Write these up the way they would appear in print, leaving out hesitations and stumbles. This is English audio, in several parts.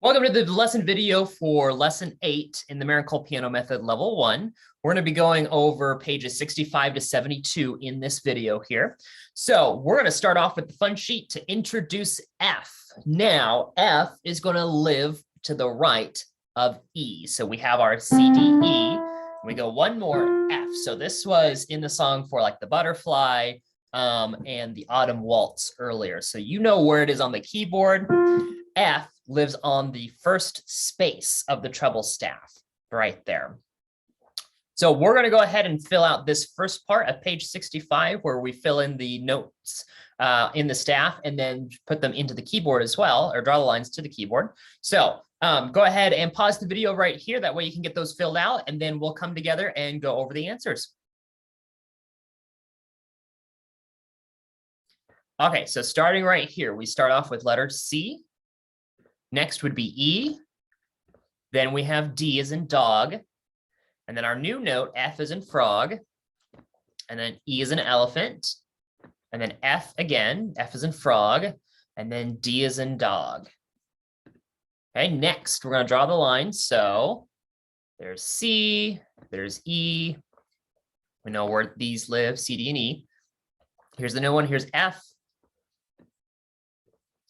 Welcome to the lesson video for lesson 8 in the Mayron Cole Piano Method Level 1. We're going to be going over pages 65 to 72 in this video here. So we're going to start off with the fun sheet to introduce F. Now, F is going to live to the right of E. So we have our C, D, E. We go one more F. So this was in the song for like the butterfly and the autumn waltz earlier. So you know where it is on the keyboard. F lives on the first space of the treble staff right there. So we're going to go ahead and fill out this first part of page 65 where we fill in the notes in the staff and then put them into the keyboard as well, or draw the lines to the keyboard. So go ahead and pause the video right here. That way you can get those filled out and then we'll come together and go over the answers. Okay, so starting right here, we start off with letter C. Next would be E. Then we have D as in dog. And then our new note, F as in frog. And then E as in elephant. And then F again, F as in frog. And then D as in dog. Okay, next we're going to draw the line. So there's C, there's E. We know where these live, C, D, and E. Here's the new one. Here's F.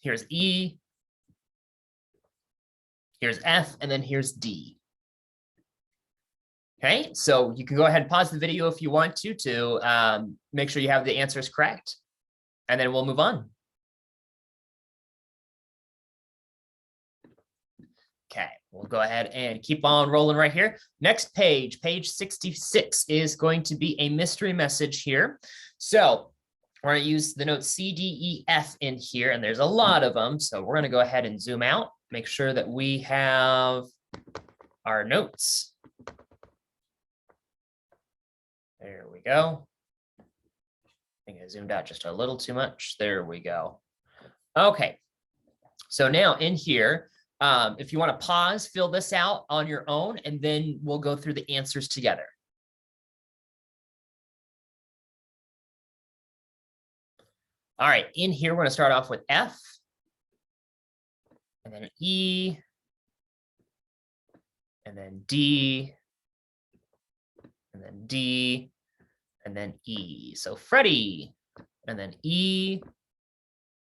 Here's E. Here's F, and then here's D. Okay, so you can go ahead and pause the video if you want to make sure you have the answers correct, and then we'll move on. Okay, we'll go ahead and keep on rolling right here. Next page, page 66, is going to be a mystery message here. So we're going to use the notes C, D, E, F in here, and there's a lot of them. So we're going to go ahead and zoom out, make sure that we have our notes. There we go. I think I zoomed out just a little too much. There we go. Okay. So now in here, if you want to pause, fill this out on your own, and then we'll go through the answers together. All right, in here, we're going to start off with F, and then E, and then D, and then D, and then E. So Freddie, and then E,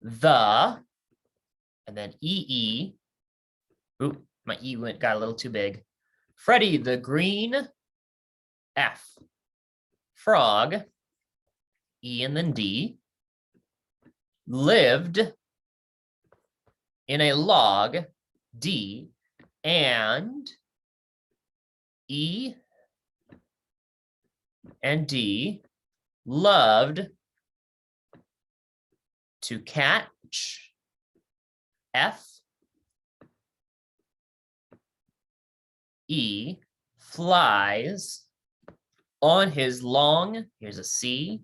the, and then E. Ooh, my E got a little too big. Freddie, the green, F, frog, E, and then D. Lived in a log, D, and E and D loved to catch, F, E flies on his long, here's a C,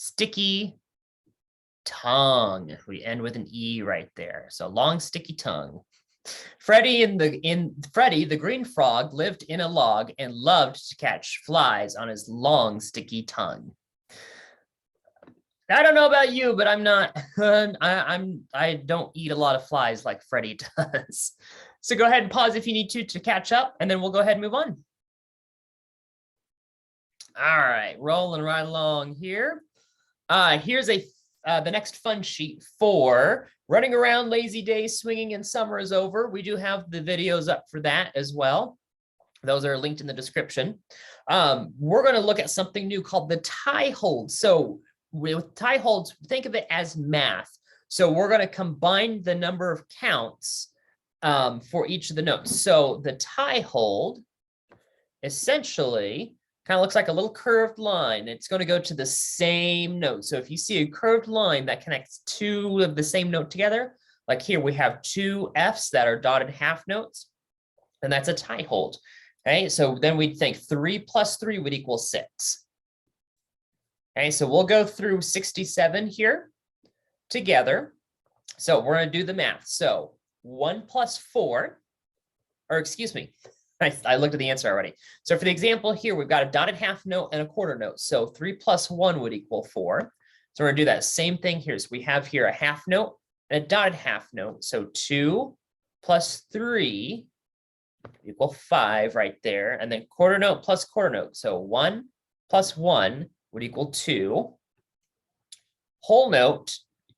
sticky tongue. We end with an E right there. So long, sticky tongue. Freddie, the green frog, lived in a log and loved to catch flies on his long, sticky tongue. I don't know about you, but I'm not. I don't eat a lot of flies like Freddie does. So go ahead and pause if you need to catch up, and then we'll go ahead and move on. All right, rolling right along here. Here's the next fun sheet for running around lazy days, swinging and summer is over. We do have the videos up for that as well. Those are linked in the description. We're going to look at something new called the tie hold. So with tie holds, think of it as math. So we're going to combine the number of counts for each of the notes. So the tie hold essentially kind of looks like a little curved line. It's going to go to the same note. So if you see a curved line that connects two of the same note together, like here we have two Fs that are dotted half notes, and that's a tie hold. Okay, so then we'd think 3 plus 3 would equal 6. Okay, so we'll go through 67 here together. So we're going to do the math. So 1 plus 4, or excuse me, I looked at the answer already. So for the example here, we've got a dotted half note and a quarter note. So 3 plus 1 would equal 4. So we're going to do that same thing here. So we have here a half note and a dotted half note. So 2 plus 3 equal 5 right there. And then quarter note plus quarter note. So 1 plus 1 would equal 2. Whole note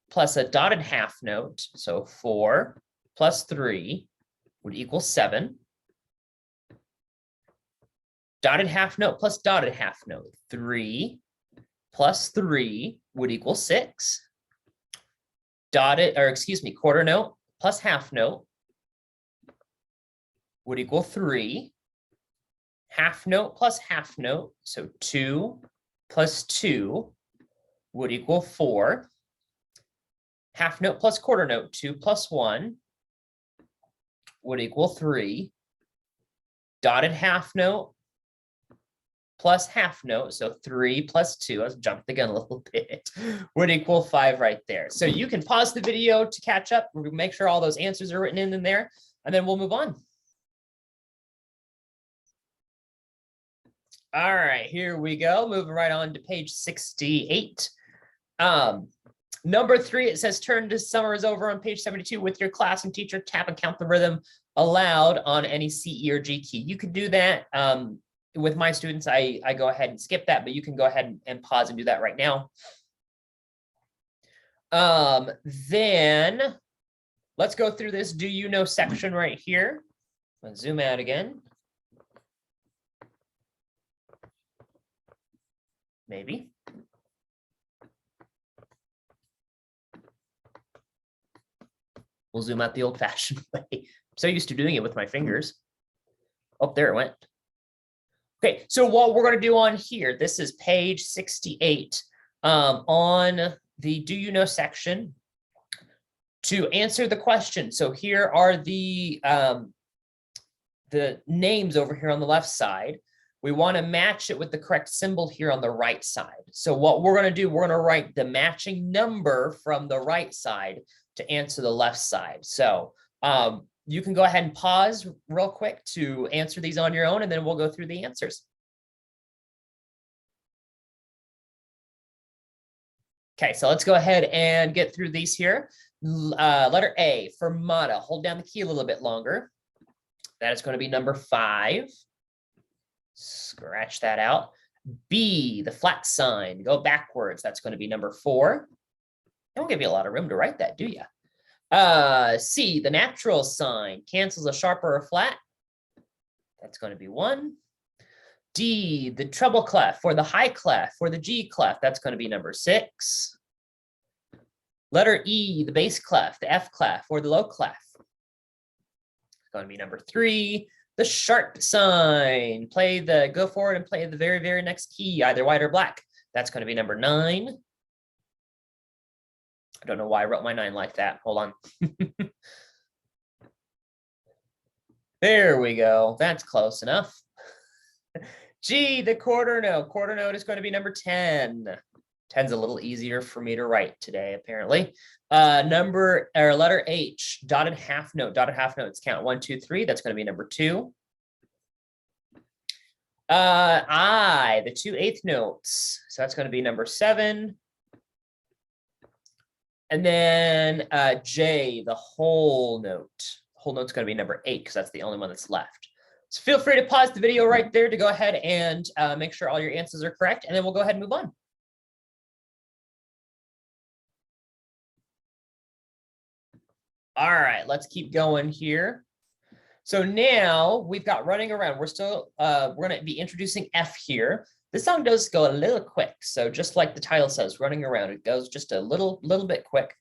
plus a dotted half note. So 4 plus 3 would equal 7. Dotted half note plus dotted half note. 3 plus 3 would equal 6. Quarter note plus half note would equal 3. Half note plus half note, so 2 plus 2 would equal 4. Half note plus quarter note, 2 plus 1 would equal 3. Dotted half note plus half note, so 3 plus 2, I was jumping the gun a little bit, would equal 5 right there. So you can pause the video to catch up, make sure all those answers are written in there, and then we'll move on. All right, here we go. Moving right on to page 68. Number 3, it says turn to summer is over on page 72 with your class and teacher. Tap and count the rhythm aloud on any C, E, or G key. You can do that. With my students, I go ahead and skip that, but you can go ahead and pause and do that right now. Then let's go through this do you know section right here. Let's zoom out again. Maybe. We'll zoom out the old-fashioned way. I'm so used to doing it with my fingers. Oh, there it went. Okay, so what we're going to do on here, this is page 68 on the do you know section to answer the question. So here are the names over here on the left side. We want to match it with the correct symbol here on the right side. So what we're going to do, we're going to write the matching number from the right side to answer the left side. So you can go ahead and pause real quick to answer these on your own, and then we'll go through the answers. Okay, so let's go ahead and get through these here. Letter A for Mata. Hold down the key a little bit longer. That is going to be number 5. Scratch that out. B, the flat sign. Go backwards. That's going to be number 4. Don't give you a lot of room to write that, do you? C, the natural sign. Cancels a sharp or a flat. That's going to be 1. D, the treble clef or the high clef or the G clef. That's going to be number 6. Letter E, the bass clef, the F clef or the low clef. It's going to be number 3. The sharp sign. Go forward and play the very, very next key, either white or black. That's going to be number 9. I don't know why I wrote my 9 like that. Hold on. There we go. That's close enough. G, the quarter note. Quarter note is going to be number 10. 10's a little easier for me to write today, apparently. Letter H, dotted half note. Dotted half notes count 1, 2, 3. That's going to be number 2. I, the 2/8 notes. So that's going to be number 7. And then J, the whole note. Whole note's going to be number 8 because that's the only one that's left. So feel free to pause the video right there to go ahead and make sure all your answers are correct, and then we'll go ahead and move on. All right, let's keep going here. So now we've got running around. We're going to be introducing F here. This song does go a little quick. So just like the title says, running around, it goes just a little bit quick.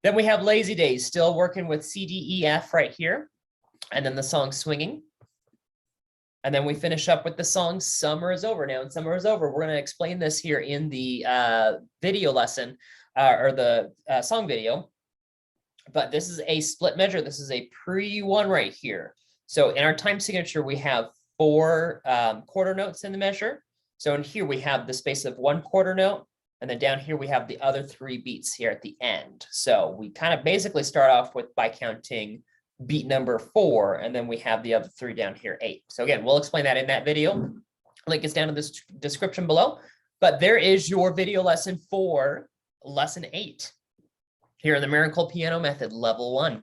Then we have Lazy Days, still working with C, D, E, F right here. And then the song Swinging. And then we finish up with the song Summer is Over. Now, in Summer is Over, we're going to explain this here in the video lesson or the song video. But this is a split measure. This is a pre-1 right here. So in our time signature, we have 4 quarter notes in the measure. So in here, we have the space of 1 quarter note. And then down here, we have the other 3 beats here at the end. So we kind of basically start off by counting beat number 4, and then we have the other 3 down here, 8. So again, we'll explain that in that video. Link is down in the description below. But there is your video lesson for lesson 8. here in the Mayron Cole Piano Method Level 1.